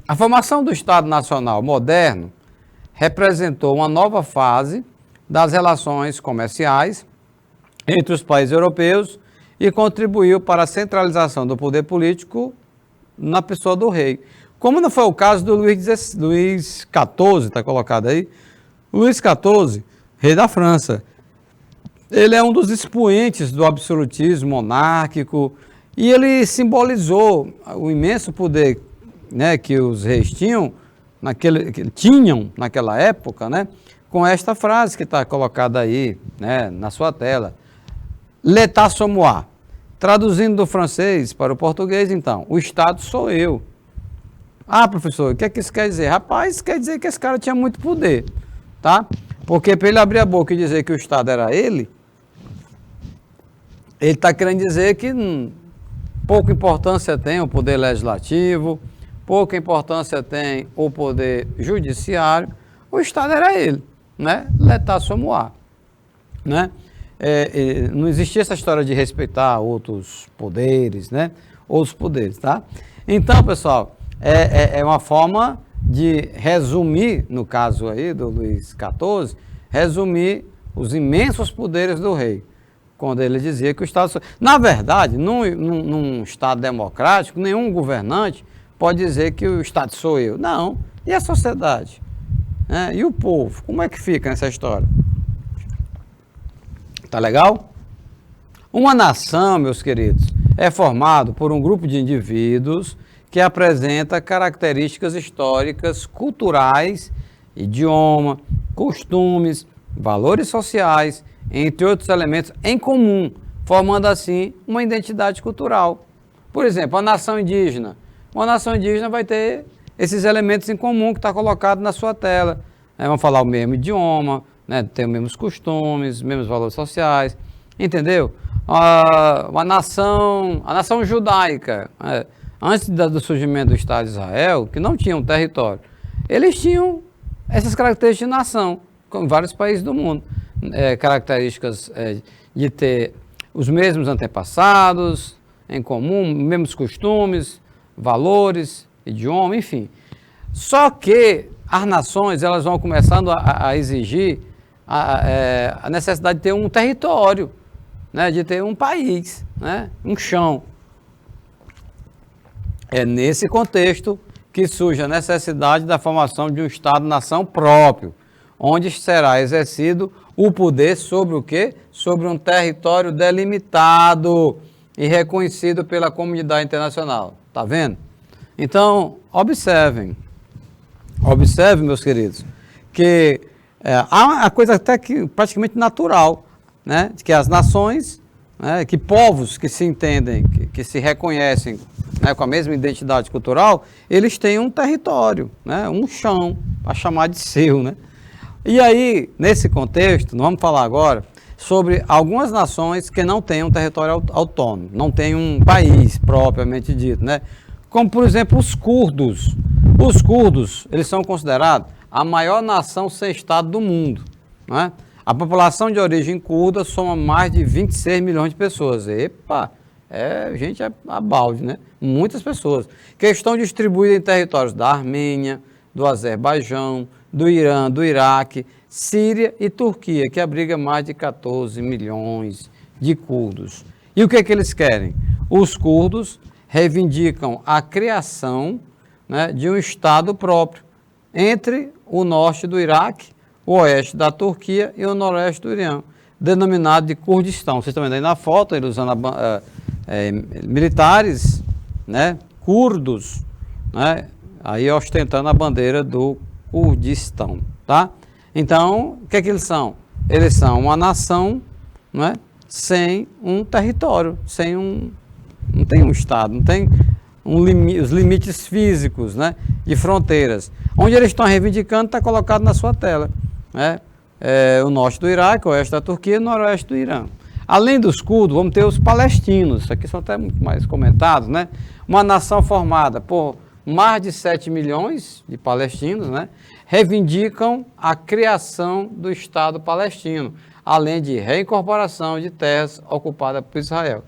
A formação do Estado Nacional moderno representou uma nova fase das relações comerciais entre os países europeus e contribuiu para a centralização do poder político na pessoa do rei. Como não foi o caso do Luís XIV, está colocado aí. Luís XIV, rei da França. Ele é um dos expoentes do absolutismo monárquico e ele simbolizou o imenso poder, né, que os reis tinham naquela época, né, com esta frase que está colocada aí, né, na sua tela. L'État c'est moi. Traduzindo do francês para o português, então, o Estado sou eu. Ah, professor, o que é que isso quer dizer? Rapaz, quer dizer que esse cara tinha muito poder, tá? Porque para ele abrir a boca e dizer que o Estado era ele está querendo dizer que pouca importância tem o poder legislativo, pouca importância tem o poder judiciário, o Estado era ele, né? L'État c'est moi, né? Não existia essa história de respeitar outros poderes, né? Outros poderes, tá? Então, pessoal, é uma forma de resumir, no caso aí do Luís XIV, resumir os imensos poderes do rei, quando ele dizia que o Estado... Na verdade, num Estado democrático, nenhum governante pode dizer que o Estado sou eu. Não. E a sociedade? E o povo? Como é que fica nessa história? Tá legal? Uma nação, meus queridos, é formado por um grupo de indivíduos que apresenta características históricas, culturais, idioma, costumes, valores sociais, entre outros elementos em comum, formando assim uma identidade cultural. Por exemplo, a nação indígena. Uma nação indígena vai ter esses elementos em comum que está colocado na sua tela. Vamos falar o mesmo idioma, né, ter os mesmos costumes, os mesmos valores sociais, entendeu? A nação judaica, antes do surgimento do Estado de Israel, que não tinha um território, eles tinham essas características de nação, como vários países do mundo. Características de ter os mesmos antepassados em comum, mesmos costumes, valores, idioma, enfim. Só que as nações elas vão começando a exigir a necessidade de ter um território, né, de ter um país, né, um chão. É nesse contexto que surge a necessidade da formação de um Estado-nação próprio, onde será exercido o poder sobre o quê? Sobre um território delimitado e reconhecido pela comunidade internacional. Tá vendo? Então, observem, meus queridos, que há uma coisa até que praticamente natural, né? De que as nações, né, que povos que se entendem, que se reconhecem, né, com a mesma identidade cultural, eles têm um território, né, um chão, para chamar de seu, né? E aí, nesse contexto, nós vamos falar agora sobre algumas nações que não têm um território autônomo, não têm um país propriamente dito, né? Como, por exemplo, os curdos. Os curdos, eles são considerados a maior nação sem Estado do mundo, né? A população de origem curda soma mais de 26 milhões de pessoas. Epa, gente a balde, né? Muitas pessoas. Que estão distribuídas em territórios da Armênia, do Azerbaijão, do Irã, do Iraque, Síria e Turquia, que abriga mais de 14 milhões de curdos. E o que é que eles querem? Os curdos reivindicam a criação, né, de um Estado próprio entre o norte do Iraque, o oeste da Turquia e o noroeste do Irã, denominado de Kurdistão. Vocês estão vendo aí na foto, ele usando militares, né, curdos, né, aí ostentando a bandeira do Kurdistão, tá? Então, o que é que eles são? Eles são uma nação, né, sem um território, não tem um Estado, não tem os limites físicos, né, de fronteiras. Onde eles estão reivindicando está colocado na sua tela, né? O norte do Iraque, o oeste da Turquia e o noroeste do Irã. Além dos curdos, vamos ter os palestinos, isso aqui são até muito mais comentados, né? Uma nação formada por mais de 7 milhões de palestinos, né, reivindicam a criação do Estado palestino, além de reincorporação de terras ocupadas por Israel.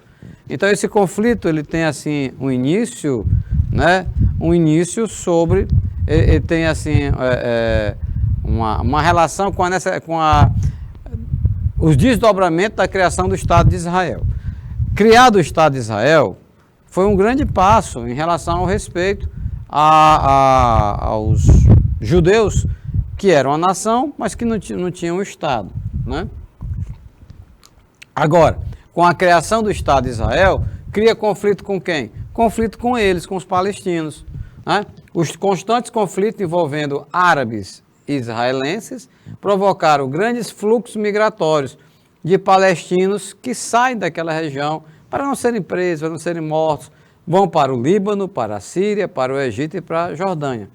Então esse conflito ele tem assim um início, né, sobre, ele tem assim uma relação com os desdobramentos da criação do Estado de Israel. Criado o Estado de Israel foi um grande passo em relação ao respeito aos judeus, que eram a nação, mas que não tinham um Estado, né? Agora, com a criação do Estado de Israel, cria conflito com quem? Conflito com eles, com os palestinos, né? Os constantes conflitos envolvendo árabes e israelenses provocaram grandes fluxos migratórios de palestinos que saem daquela região para não serem presos, para não serem mortos, vão para o Líbano, para a Síria, para o Egito e para a Jordânia.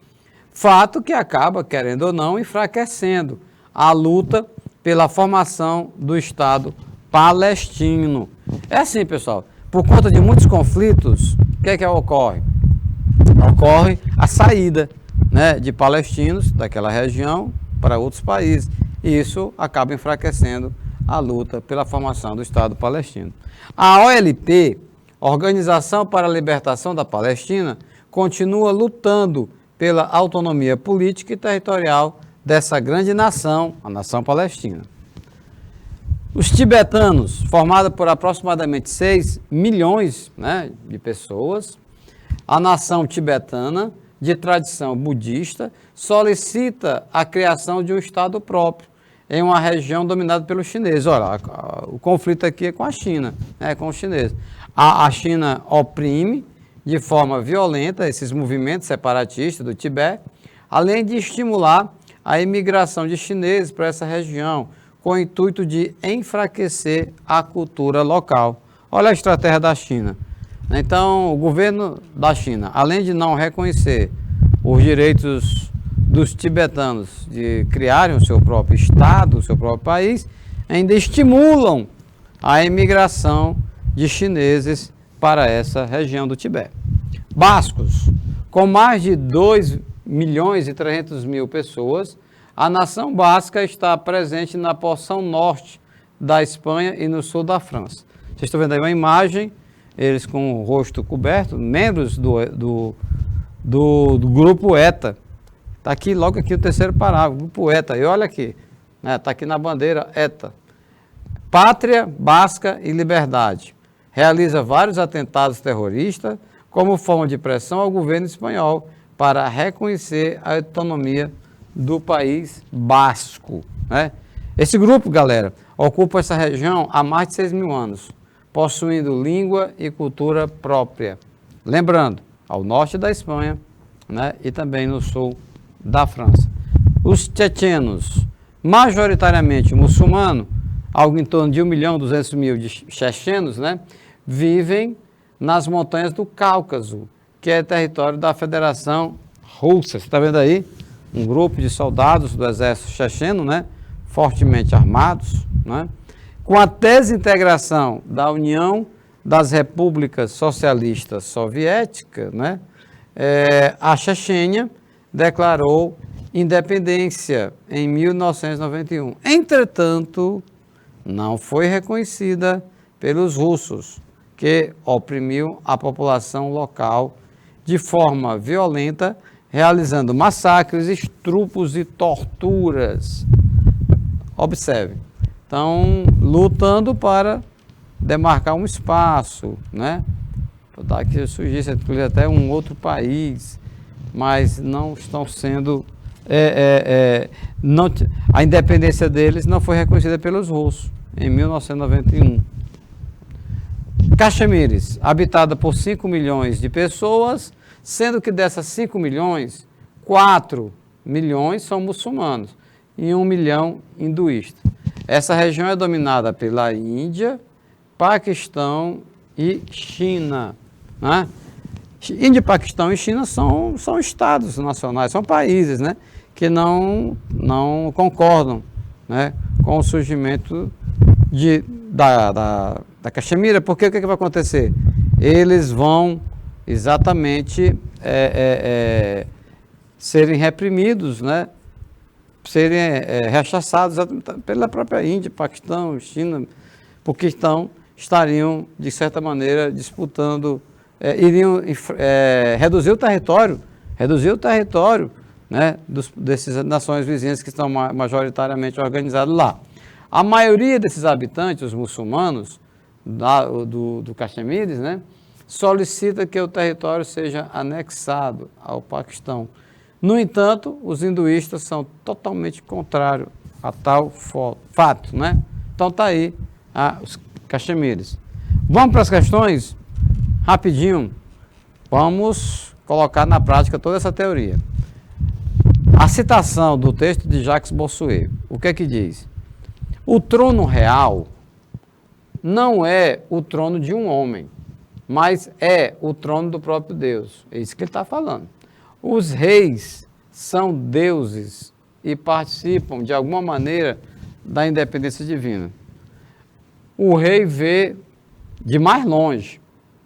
Fato que acaba, querendo ou não, enfraquecendo a luta pela formação do Estado palestino. É assim, pessoal, por conta de muitos conflitos, o que ocorre? Ocorre a saída, né, de palestinos daquela região para outros países. E isso acaba enfraquecendo a luta pela formação do Estado palestino. A OLP, Organização para a Libertação da Palestina, continua lutando pela autonomia política e territorial dessa grande nação, a nação palestina. Os tibetanos, formados por aproximadamente 6 milhões, né, de pessoas, a nação tibetana, de tradição budista, solicita a criação de um Estado próprio em uma região dominada pelos chineses. Olha, o conflito aqui é com a China, né, com os chineses. A China oprime de forma violenta esses movimentos separatistas do Tibete, além de estimular a imigração de chineses para essa região, com o intuito de enfraquecer a cultura local. Olha a estratégia da China. Então, o governo da China, além de não reconhecer os direitos dos tibetanos de criarem o seu próprio estado, o seu próprio país, ainda estimulam a imigração de chineses para essa região do Tibete. Bascos, com mais de 2 milhões e 300 mil pessoas, a nação basca está presente na porção norte da Espanha e no sul da França. Vocês estão vendo aí uma imagem, eles com o rosto coberto, membros do grupo ETA. Está aqui, logo aqui o terceiro parágrafo, grupo ETA. E olha aqui, né, está aqui na bandeira ETA. Pátria, Basca e Liberdade. Realiza vários atentados terroristas como forma de pressão ao governo espanhol para reconhecer a autonomia do país basco, né? Esse grupo, galera, ocupa essa região há mais de 6 mil anos, possuindo língua e cultura própria. Lembrando, ao norte da Espanha, né, e também no sul da França. Os tchetchenos, majoritariamente muçulmanos, algo em torno de 1.200.000 de chechenos, né, vivem nas montanhas do Cáucaso, que é território da Federação Russa. Você está vendo aí? Um grupo de soldados do exército checheno, né, fortemente armados, né, com a desintegração da União das Repúblicas Socialistas Soviéticas, né, a Chechênia declarou independência em 1991. Entretanto, não foi reconhecida pelos russos, que oprimiu a população local de forma violenta, realizando massacres, estrupos e torturas. Observe. Estão lutando para demarcar um espaço, né? Para que surgisse até um outro país, mas não estão sendo... a independência deles não foi reconhecida pelos russos em 1991. Caxemires, habitada por 5 milhões de pessoas, sendo que dessas 5 milhões, 4 milhões são muçulmanos e 1 milhão hinduístas. Essa região é dominada pela Índia, Paquistão e China, né? Índia, Paquistão e China são estados nacionais, são países, né, que não concordam, né, com o surgimento da Caxemira, porque o que vai acontecer? Eles vão exatamente serem reprimidos, né, serem rechaçados pela própria Índia, Paquistão, China, porque estariam, de certa maneira, disputando, iriam reduzir o território, né, dessas nações vizinhas que estão majoritariamente organizadas lá. A maioria desses habitantes, os muçulmanos, do Caxemires, né, solicita que o território seja anexado ao Paquistão. No entanto, os hinduístas são totalmente contrários a tal fato, né? Então tá aí os caxemires. Vamos para as questões? Rapidinho. Vamos colocar na prática toda essa teoria. A citação do texto de Jacques Bossuet, o que é que diz? O trono real não é o trono de um homem, mas é o trono do próprio Deus. É isso que ele está falando. Os reis são deuses e participam, de alguma maneira, da independência divina. O rei vê de mais longe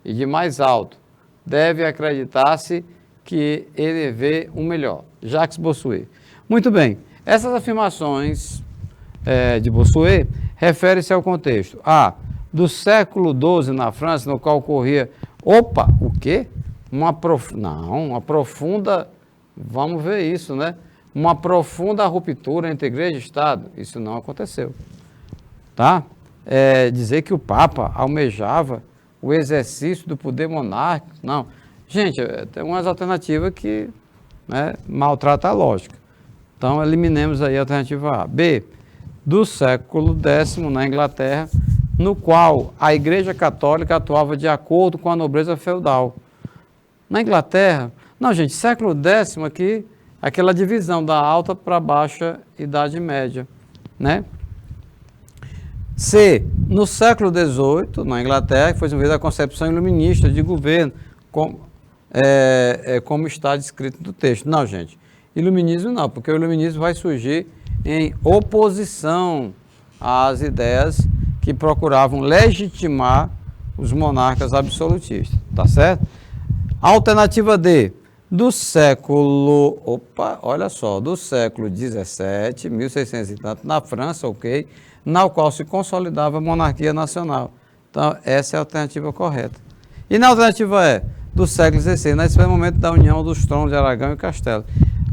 e de mais alto. Deve acreditar-se que ele vê o melhor. Jacques Bossuet. Muito bem. Essas afirmações de Bossuet referem-se ao contexto do século XII na França, no qual ocorria... Opa, o quê? Uma profunda... Vamos ver isso, né? Uma profunda ruptura entre igreja e Estado. Isso não aconteceu. Tá? Dizer que o Papa almejava o exercício do poder monárquico. Não. Gente, tem umas alternativas que maltratam a lógica. Então, eliminemos aí a alternativa A. B, do século X na Inglaterra, no qual a Igreja Católica atuava de acordo com a nobreza feudal. Na Inglaterra, não, gente, século X aqui, aquela divisão da alta para baixa Idade Média, né? C, no século XVIII, na Inglaterra, foi desenvolvida a concepção iluminista de governo, como está descrito no texto. Não, gente, iluminismo não, porque o iluminismo vai surgir em oposição às ideias que procuravam legitimar os monarcas absolutistas, tá certo? Alternativa D, do século XVII, 1600 e tanto, na França, ok, na qual se consolidava a monarquia nacional. Então, essa é a alternativa correta. E na alternativa E, do século XVI, nesse momento da união dos tronos de Aragão e Castelo.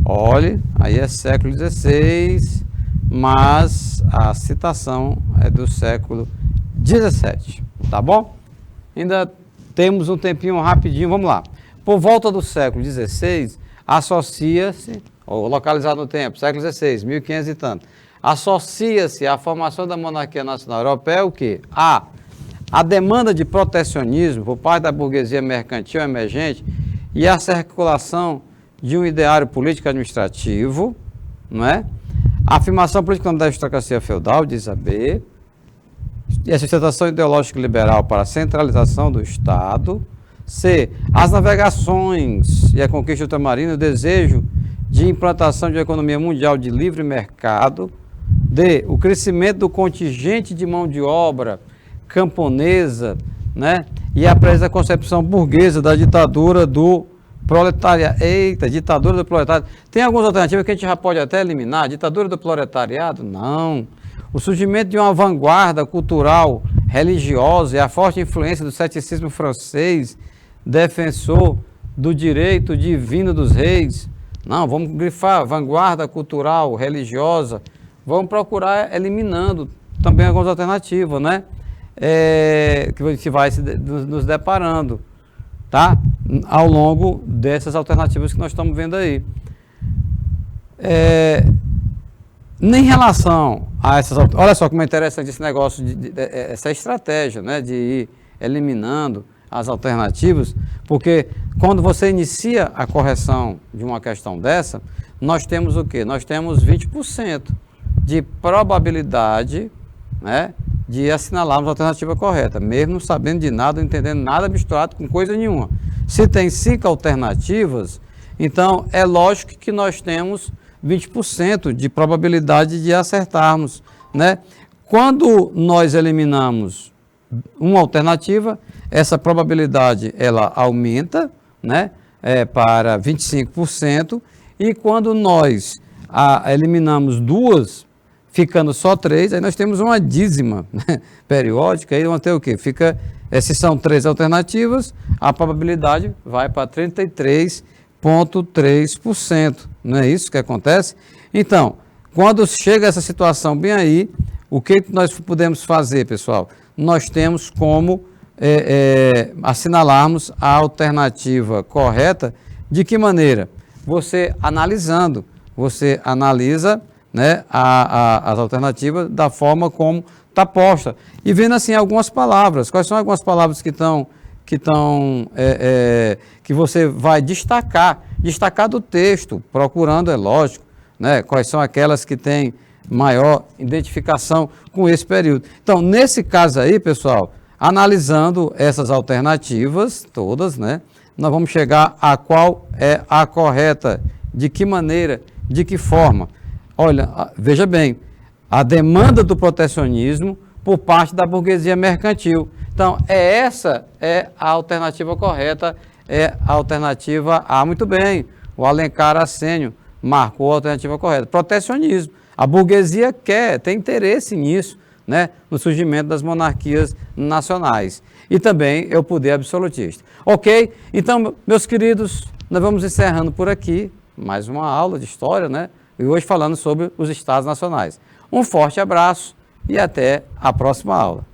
Olhe, aí é século XVI, mas a citação é do século XVII, tá bom? Ainda temos um tempinho rapidinho, vamos lá. Por volta do século XVI, associa-se, ou localizado no tempo, século XVI, 1500 e tanto, associa-se à formação da monarquia nacional europeia o quê? A demanda de protecionismo por parte da burguesia mercantil emergente e a circulação de um ideário político-administrativo, não é? A afirmação política da aristocracia feudal, diz a B, e a sustentação ideológica liberal para a centralização do Estado. C, as navegações e a conquista ultramarina, o desejo de implantação de uma economia mundial de livre mercado. D, o crescimento do contingente de mão de obra camponesa, né? E a presença da concepção burguesa da ditadura do proletariado. Eita, ditadura do proletariado. Tem algumas alternativas que a gente já pode até eliminar. Ditadura do proletariado? Não. O surgimento de uma vanguarda cultural, religiosa e a forte influência do ceticismo francês, defensor do direito divino dos reis. Não, vamos grifar vanguarda cultural, religiosa. Vamos procurar eliminando também algumas alternativas, né? Que a gente vai nos deparando, tá? Ao longo dessas alternativas que nós estamos vendo aí. Em relação a essas... Olha só como é interessante esse negócio, essa estratégia, né? De ir eliminando as alternativas, porque quando você inicia a correção de uma questão dessa, nós temos o quê? Nós temos 20% de probabilidade, né, de assinalarmos a alternativa correta, mesmo não sabendo de nada, não entendendo nada misturado com coisa nenhuma. Se tem 5 alternativas, então é lógico que nós temos 20% de probabilidade de acertarmos, né? Quando nós eliminamos uma alternativa, essa probabilidade ela aumenta, né, para 25%, e quando nós eliminamos 2, ficando só 3, aí nós temos uma dízima, né, periódica, aí vamos ter o quê? Se são 3 alternativas, a probabilidade vai para 33,3%, não é isso que acontece? Então, quando chega essa situação bem aí, o que nós podemos fazer, pessoal? Nós temos como assinalarmos a alternativa correta. De que maneira? Você analisando, você analisa, né, as alternativas da forma como está posta. E vendo assim algumas palavras. Quais são algumas palavras que você vai destacar do texto, procurando, é lógico, né, quais são aquelas que têm maior identificação com esse período. Então, nesse caso aí, pessoal, analisando essas alternativas todas, né, nós vamos chegar a qual é a correta, de que maneira, de que forma. Olha, veja bem, a demanda do protecionismo por parte da burguesia mercantil. Então, essa é a alternativa correta, é a alternativa A. Muito bem, o Alencar Assênio marcou a alternativa correta. Protecionismo. A burguesia tem interesse nisso, né, no surgimento das monarquias nacionais. E também é o poder absolutista. Ok? Então, meus queridos, nós vamos encerrando por aqui mais uma aula de história, né? E hoje falando sobre os Estados Nacionais. Um forte abraço e até a próxima aula.